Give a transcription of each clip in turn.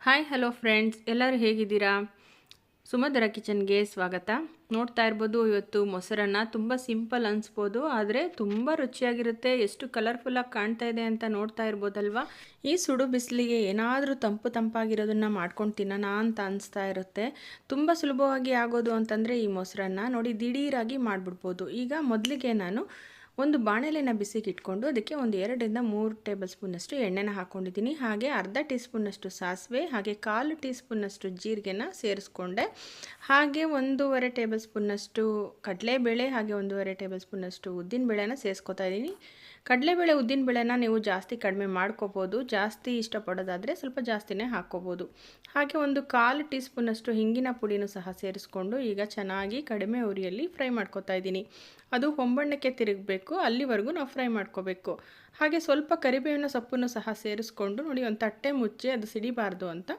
Hi hello friends, ಎಲ್ಲರೂ ಹೇಗಿದ್ದೀರಾ? ಸುಮಧುರ ಕಿಚನ್ಗೆ ಸ್ವಾಗತ. ನೋಡ್ತಾ ಇರ್ಬೋದು, ಇವತ್ತು ಮೊಸರನ್ನ ತುಂಬ ಸಿಂಪಲ್ ಅನಿಸ್ಬೋದು, ಆದರೆ ತುಂಬ ರುಚಿಯಾಗಿರುತ್ತೆ. ಎಷ್ಟು ಕಲರ್ಫುಲ್ಲಾಗಿ ಕಾಣ್ತಾ ಇದೆ ಅಂತ ನೋಡ್ತಾ ಇರ್ಬೋದಲ್ವಾ. ಈ ಸುಡು ಬಿಸಿಲಿಗೆ ಏನಾದರೂ ತಂಪಾಗಿರೋದನ್ನು ಮಾಡ್ಕೊಂಡು ತಿನ್ನೋಣ ಅಂತ ಅನಿಸ್ತಾ ಇರುತ್ತೆ. ತುಂಬ ಸುಲಭವಾಗಿ ಆಗೋದು ಅಂತಂದರೆ ಈ ಮೊಸರನ್ನ ನೋಡಿ ದಿಢೀರಾಗಿ ಮಾಡಿಬಿಡ್ಬೋದು. ಈಗ ಮೊದಲಿಗೆ ನಾನು ಒಂದು ಬಾಣಲೆನ ಬಿಸಿಗೆ ಇಟ್ಕೊಂಡು ಅದಕ್ಕೆ ಒಂದು 2ರಿಂದ 3 ಟೇಬಲ್ ಸ್ಪೂನಷ್ಟು ಎಣ್ಣೆನ ಹಾಕ್ಕೊಂಡಿದ್ದೀನಿ. ಹಾಗೆ ಅರ್ಧ ಟೀ ಸ್ಪೂನಷ್ಟು ಸಾಸಿವೆ, ಹಾಗೆ 1/4 ಟೀ ಸ್ಪೂನಷ್ಟು ಜೀರಿಗೆನ ಸೇರಿಸ್ಕೊಂಡೆ. ಹಾಗೆ 1.5 ಟೇಬಲ್ ಸ್ಪೂನಷ್ಟು ಕಡಲೆಬೇಳೆ, ಹಾಗೆ 1.5 ಟೇಬಲ್ ಸ್ಪೂನಷ್ಟು ಉದ್ದಿನಬೇಳೆನ ಸೇರಿಸ್ಕೊತಾ ಇದ್ದೀನಿ. ಕಡಲೆಬೇಳೆ ಉದ್ದಿನಬೇಳೆನ ನೀವು ಜಾಸ್ತಿ ಕಡಿಮೆ ಮಾಡ್ಕೋಬೋದು, ಜಾಸ್ತಿ ಇಷ್ಟಪಡೋದಾದರೆ ಸ್ವಲ್ಪ ಜಾಸ್ತಿನೇ ಹಾಕ್ಕೋಬೋದು. ಹಾಗೆ ಒಂದು 1/4 ಟೀ ಸ್ಪೂನಷ್ಟು ಹಿಂಗಿನ ಪುಡಿನೂ ಸಹ ಸೇರಿಸ್ಕೊಂಡು ಈಗ ಚೆನ್ನಾಗಿ ಕಡಿಮೆ ಉರಿಯಲ್ಲಿ ಫ್ರೈ ಮಾಡ್ಕೊತಾ ಇದ್ದೀನಿ. ಅದು ಹೊಂಬಣ್ಣಕ್ಕೆ ತಿರುಗಬೇಕು, ಅಲ್ಲಿವರೆಗೂ ನಾವು ಫ್ರೈ ಮಾಡ್ಕೋಬೇಕು. ಹಾಗೆ ಸ್ವಲ್ಪ ಕರಿಬೇವಿನ ಸೊಪ್ಪನ್ನು ಸಹ ಸೇರಿಸ್ಕೊಂಡು ನೋಡಿ ಒಂದು ತಟ್ಟೆ ಮುಚ್ಚಿ ಅದು ಸಿಡಿಬಾರ್ದು ಅಂತ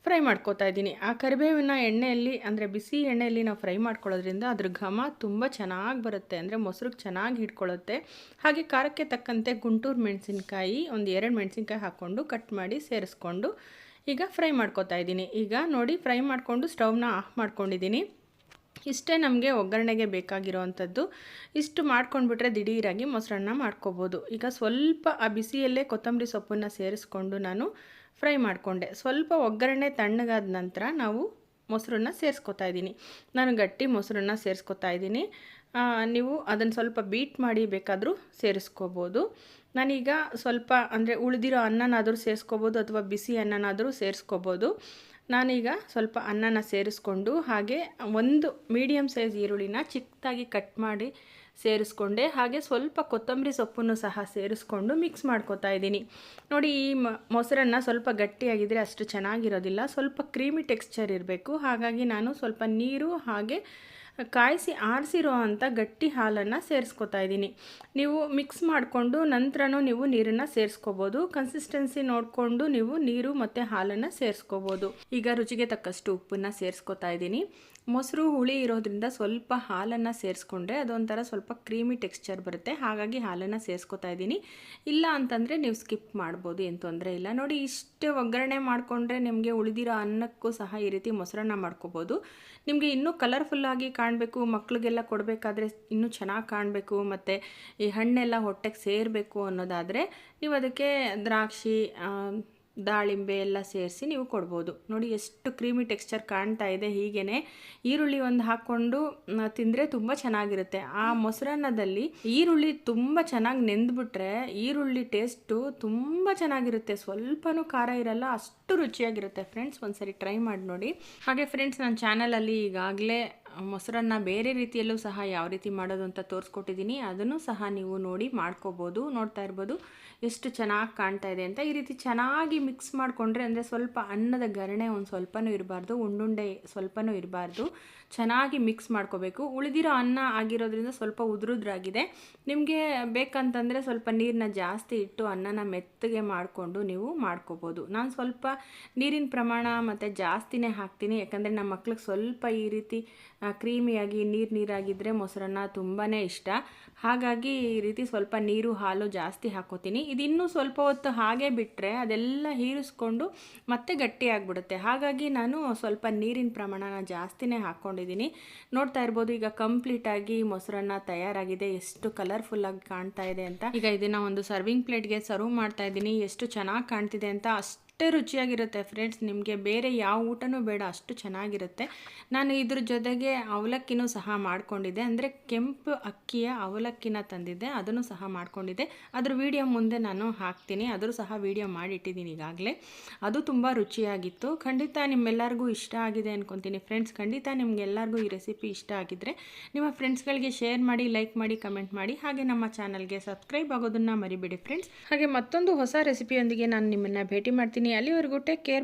ಫ್ರೈ ಮಾಡ್ಕೋತಾ ಇದ್ದೀನಿ. ಆ ಕರಿಬೇವಿನ ಎಣ್ಣೆಯಲ್ಲಿ ಅಂದರೆ ಬಿಸಿ ಎಣ್ಣೆಯಲ್ಲಿ ನಾವು ಫ್ರೈ ಮಾಡ್ಕೊಳ್ಳೋದ್ರಿಂದ ಅದ್ರ ಘಮ ತುಂಬ ಚೆನ್ನಾಗಿ ಬರುತ್ತೆ, ಅಂದರೆ ಮೊಸರಿಗೆ ಚೆನ್ನಾಗಿ ಹಿಡ್ಕೊಳ್ಳುತ್ತೆ. ಹಾಗೆ ಖಾರಕ್ಕೆ ತಕ್ಕಂತೆ ಗುಂಟೂರು ಮೆಣಸಿನ್ಕಾಯಿ ಒಂದು 2 ಮೆಣಸಿನ್ಕಾಯಿ ಹಾಕ್ಕೊಂಡು ಕಟ್ ಮಾಡಿ ಸೇರಿಸ್ಕೊಂಡು ಈಗ ಫ್ರೈ ಮಾಡ್ಕೋತಾ ಇದ್ದೀನಿ. ಈಗ ನೋಡಿ ಫ್ರೈ ಮಾಡಿಕೊಂಡು ಸ್ಟವ್ನ ಆಫ್ ಮಾಡ್ಕೊಂಡಿದ್ದೀನಿ. ಇಷ್ಟೇ ನಮಗೆ ಒಗ್ಗರಣೆಗೆ ಬೇಕಾಗಿರೋ ಅಂಥದ್ದು. ಇಷ್ಟು ಮಾಡ್ಕೊಂಡ್ಬಿಟ್ರೆ ದಿಢೀರಾಗಿ ಮೊಸರನ್ನ ಮಾಡ್ಕೋಬೋದು. ಈಗ ಸ್ವಲ್ಪ ಆ ಬಿಸಿಯಲ್ಲೇ ಕೊತ್ತಂಬರಿ ಸೊಪ್ಪನ್ನು ಸೇರಿಸ್ಕೊಂಡು ನಾನು ಫ್ರೈ ಮಾಡಿಕೊಂಡೆ. ಸ್ವಲ್ಪ ಒಗ್ಗರಣೆ ತಣ್ಣಗಾದ ನಂತರ ನಾವು ಮೊಸರನ್ನ ಸೇರಿಸ್ಕೊತಾ ಇದ್ದೀನಿ. ನಾನು ಗಟ್ಟಿ ಮೊಸರನ್ನ ಸೇರಿಸ್ಕೊತಾ ಇದ್ದೀನಿ. ನೀವು ಅದನ್ನು ಸ್ವಲ್ಪ ಬೀಟ್ ಮಾಡಿ ಬೇಕಾದರೂ ಸೇರಿಸ್ಕೋಬೋದು. ನಾನೀಗ ಸ್ವಲ್ಪ ಅಂದರೆ ಉಳಿದಿರೋ ಅನ್ನನಾದರೂ ಸೇರಿಸ್ಕೋಬೋದು ಅಥವಾ ಬಿಸಿ ಅನ್ನನಾದರೂ ಸೇರಿಸ್ಕೋಬೋದು. ನಾನೀಗ ಸ್ವಲ್ಪ ಅನ್ನನ ಸೇರಿಸ್ಕೊಂಡು ಹಾಗೆ ಒಂದು ಮೀಡಿಯಮ್ ಸೈಜ್ ಈರುಳ್ಳಿನ ಚಿಕ್ಕದಾಗಿ ಕಟ್ ಮಾಡಿ ಸೇರಿಸ್ಕೊಂಡೆ. ಹಾಗೆ ಸ್ವಲ್ಪ ಕೊತ್ತಂಬರಿ ಸೊಪ್ಪನ್ನು ಸಹ ಸೇರಿಸ್ಕೊಂಡು ಮಿಕ್ಸ್ ಮಾಡ್ಕೊತಾ ಇದ್ದೀನಿ. ನೋಡಿ ಈ ಮೊಸರನ್ನ ಸ್ವಲ್ಪ ಗಟ್ಟಿಯಾಗಿದ್ದರೆ ಅಷ್ಟು ಚೆನ್ನಾಗಿರೋದಿಲ್ಲ, ಸ್ವಲ್ಪ ಕ್ರೀಮಿ ಟೆಕ್ಸ್ಚರ್ ಇರಬೇಕು. ಹಾಗಾಗಿ ನಾನು ಸ್ವಲ್ಪ ನೀರು ಹಾಗೆ ಕಾಯಿಸಿ ಆರಿಸಿರೋ ಅಂಥ ಗಟ್ಟಿ ಹಾಲನ್ನು ಸೇರಿಸ್ಕೊತಾ ಇದ್ದೀನಿ. ನೀವು ಮಿಕ್ಸ್ ಮಾಡಿಕೊಂಡು ನಂತರನೂ ನೀವು ನೀರನ್ನು ಸೇರಿಸ್ಕೋಬೋದು. ಕನ್ಸಿಸ್ಟೆನ್ಸಿ ನೋಡಿಕೊಂಡು ನೀವು ನೀರು ಮತ್ತು ಹಾಲನ್ನು ಸೇರಿಸ್ಕೋಬೋದು. ಈಗ ರುಚಿಗೆ ತಕ್ಕಷ್ಟು ಉಪ್ಪನ್ನು ಸೇರಿಸ್ಕೊತಾ ಇದ್ದೀನಿ. ಮೊಸರು ಹುಳಿ ಇರೋದ್ರಿಂದ ಸ್ವಲ್ಪ ಹಾಲನ್ನು ಸೇರಿಸ್ಕೊಂಡ್ರೆ ಅದೊಂಥರ ಸ್ವಲ್ಪ ಕ್ರೀಮಿ ಟೆಕ್ಸ್ಚರ್ ಬರುತ್ತೆ, ಹಾಗಾಗಿ ಹಾಲನ್ನು ಸೇರಿಸ್ಕೊತಾ ಇದ್ದೀನಿ. ಇಲ್ಲ ಅಂತಂದರೆ ನೀವು ಸ್ಕಿಪ್ ಮಾಡ್ಬೋದು, ಏನು ತೊಂದರೆ ಇಲ್ಲ. ನೋಡಿ ಇಷ್ಟು ಒಗ್ಗರಣೆ ಮಾಡಿಕೊಂಡ್ರೆ ನಿಮಗೆ ಉಳಿದಿರೋ ಅನ್ನಕ್ಕೂ ಸಹ ಈ ರೀತಿ ಮೊಸರನ್ನ ಮಾಡ್ಕೋಬೋದು. ನಿಮಗೆ ಇನ್ನೂ ಕಲರ್ಫುಲ್ಲಾಗಿ ಕಾಣಬೇಕು, ಮಕ್ಕಳಿಗೆಲ್ಲ ಕೊಡಬೇಕಾದ್ರೆ ಇನ್ನೂ ಚೆನ್ನಾಗಿ ಕಾಣಬೇಕು, ಮತ್ತು ಈ ಹಣ್ಣೆಲ್ಲ ಹೊಟ್ಟೆಗೆ ಸೇರಬೇಕು ಅನ್ನೋದಾದರೆ ನೀವು ಅದಕ್ಕೆ ದ್ರಾಕ್ಷಿ, ದಾಳಿಂಬೆ ಎಲ್ಲ ಸೇರಿಸಿ ನೀವು ಕೊಡ್ಬೋದು. ನೋಡಿ ಎಷ್ಟು ಕ್ರೀಮಿ ಟೆಕ್ಸ್ಚರ್ ಕಾಣ್ತಾ ಇದೆ. ಹೀಗೇ ಈರುಳ್ಳಿ ಒಂದು ಹಾಕ್ಕೊಂಡು ತಿಂದರೆ ತುಂಬ ಚೆನ್ನಾಗಿರುತ್ತೆ. ಆ ಮೊಸರನ್ನದಲ್ಲಿ ಈರುಳ್ಳಿ ತುಂಬ ಚೆನ್ನಾಗಿ ನೆಂದ್ಬಿಟ್ರೆ ಈರುಳ್ಳಿ ಟೇಸ್ಟು ತುಂಬ ಚೆನ್ನಾಗಿರುತ್ತೆ. ಸ್ವಲ್ಪನೂ ಖಾರ ಇರಲ್ಲ, ಅಷ್ಟು ರುಚಿಯಾಗಿರುತ್ತೆ ಫ್ರೆಂಡ್ಸ್. ಒಂದ್ಸರಿ ಟ್ರೈ ಮಾಡಿ ನೋಡಿ. ಹಾಗೆ ಫ್ರೆಂಡ್ಸ್, ನನ್ನ ಚಾನಲಲ್ಲಿ ಈಗಾಗಲೇ ಮೊಸರನ್ನ ಬೇರೆ ರೀತಿಯಲ್ಲೂ ಸಹ ಯಾವ ರೀತಿ ಮಾಡೋದು ಅಂತ ತೋರಿಸ್ಕೊಟ್ಟಿದ್ದೀನಿ. ಅದನ್ನು ಸಹ ನೀವು ನೋಡಿ ಮಾಡ್ಕೋಬೋದು. ನೋಡ್ತಾ ಇರ್ಬೋದು ಎಷ್ಟು ಚೆನ್ನಾಗಿ ಕಾಣ್ತಾ ಇದೆ ಅಂತ. ಈ ರೀತಿ ಚೆನ್ನಾಗಿ ಮಿಕ್ಸ್ ಮಾಡಿಕೊಂಡ್ರೆ, ಅಂದರೆ ಸ್ವಲ್ಪ ಅನ್ನದ ಗರಣೆ ಒಂದು ಸ್ವಲ್ಪನೂ ಇರಬಾರ್ದು, ಉಂಡುಂಡೆ ಸ್ವಲ್ಪನೂ ಇರಬಾರ್ದು, ಚೆನ್ನಾಗಿ ಮಿಕ್ಸ್ ಮಾಡ್ಕೋಬೇಕು. ಉಳಿದಿರೋ ಅನ್ನ ಆಗಿರೋದ್ರಿಂದ ಸ್ವಲ್ಪ ಉದುರುದ್ರಾಗಿದೆ. ನಿಮಗೆ ಬೇಕಂತಂದರೆ ಸ್ವಲ್ಪ ನೀರನ್ನ ಜಾಸ್ತಿ ಇಟ್ಟು ಅನ್ನನ ಮೆತ್ತಗೆ ಮಾಡಿಕೊಂಡು ನೀವು ಮಾಡ್ಕೋಬೋದು. ನಾನು ಸ್ವಲ್ಪ ನೀರಿನ ಪ್ರಮಾಣ ಮತ್ತು ಜಾಸ್ತಿನೇ ಹಾಕ್ತೀನಿ, ಯಾಕಂದರೆ ನಮ್ಮ ಮಕ್ಳಿಗೆ ಸ್ವಲ್ಪ ಈ ರೀತಿ ಕ್ರೀಮಿಯಾಗಿ ನೀರಾಗಿದ್ದರೆ ಮೊಸರನ್ನ ತುಂಬಾ ಇಷ್ಟ. ಹಾಗಾಗಿ ಈ ರೀತಿ ಸ್ವಲ್ಪ ನೀರು ಹಾಲು ಜಾಸ್ತಿ ಹಾಕೋತೀನಿ. ಇದಿನ್ನೂ ಸ್ವಲ್ಪ ಹೊತ್ತು ಹಾಗೆ ಬಿಟ್ಟರೆ ಅದೆಲ್ಲ ಹೀರಿಸ್ಕೊಂಡು ಮತ್ತೆ ಗಟ್ಟಿ ಆಗಿಬಿಡುತ್ತೆ. ಹಾಗಾಗಿ ನಾನು ಸ್ವಲ್ಪ ನೀರಿನ ಪ್ರಮಾಣನ ಜಾಸ್ತಿನೇ ಹಾಕ್ಕೊಂಡಿದ್ದೀನಿ. ನೋಡ್ತಾ ಇರ್ಬೋದು ಈಗ ಕಂಪ್ಲೀಟಾಗಿ ಮೊಸರನ್ನ ತಯಾರಾಗಿದೆ. ಎಷ್ಟು ಕಲರ್ಫುಲ್ಲಾಗಿ ಕಾಣ್ತಾ ಇದೆ ಅಂತ. ಈಗ ಇದನ್ನು ಒಂದು ಸರ್ವಿಂಗ್ ಪ್ಲೇಟ್ಗೆ ಸರ್ವ್ ಮಾಡ್ತಾ ಇದ್ದೀನಿ. ಎಷ್ಟು ಚೆನ್ನಾಗಿ ಕಾಣ್ತಿದೆ ಅಂತ. ಅಷ್ಟೇ ರುಚಿಯಾಗಿರುತ್ತೆ ಫ್ರೆಂಡ್ಸ್. ನಿಮಗೆ ಬೇರೆ ಯಾವ ಊಟನೂ ಬೇಡ, ಅಷ್ಟು ಚೆನ್ನಾಗಿರುತ್ತೆ. ನಾನು ಇದ್ರ ಜೊತೆಗೆ ಅವಲಕ್ಕಿನೂ ಸಹ ಮಾಡ್ಕೊಂಡಿದ್ದೆ, ಅಂದರೆ ಕೆಂಪು ಅಕ್ಕಿಯ ಅವಲಕ್ಕಿನ ತಂದಿದ್ದೆ, ಅದನ್ನು ಸಹ ಮಾಡ್ಕೊಂಡಿದ್ದೆ. ಅದ್ರ ವಿಡಿಯೋ ಮುಂದೆ ನಾನು ಹಾಕ್ತೀನಿ, ಅದರೂ ಸಹ ವಿಡಿಯೋ ಮಾಡಿಟ್ಟಿದ್ದೀನಿ ಈಗಾಗಲೇ. ಅದು ತುಂಬ ರುಚಿಯಾಗಿತ್ತು. ಖಂಡಿತ ನಿಮ್ಮೆಲ್ಲರಿಗೂ ಇಷ್ಟ ಆಗಿದೆ ಅಂದ್ಕೊತೀನಿ ಫ್ರೆಂಡ್ಸ್. ಖಂಡಿತ ನಿಮಗೆಲ್ಲರಿಗೂ ಈ ರೆಸಿಪಿ ಇಷ್ಟ ಆಗಿದ್ದರೆ ನಿಮ್ಮ ಫ್ರೆಂಡ್ಸ್ಗಳಿಗೆ ಶೇರ್ ಮಾಡಿ, ಲೈಕ್ ಮಾಡಿ, ಕಮೆಂಟ್ ಮಾಡಿ. ಹಾಗೆ ನಮ್ಮ ಚಾನಲ್ಗೆ ಸಬ್ಸ್ಕ್ರೈಬ್ ಆಗೋದನ್ನು ಮರಿಬೇಡಿ ಫ್ರೆಂಡ್ಸ್. ಹಾಗೆ ಮತ್ತೊಂದು ಹೊಸ ರೆಸಿಪಿಯೊಂದಿಗೆ ನಾನು ನಿಮ್ಮನ್ನು ಭೇಟಿ ಮಾಡ್ತೀನಿ. ಅಲ್ಲಿವರೆಗೂ ಟೇಕ್ ಕೇರ್.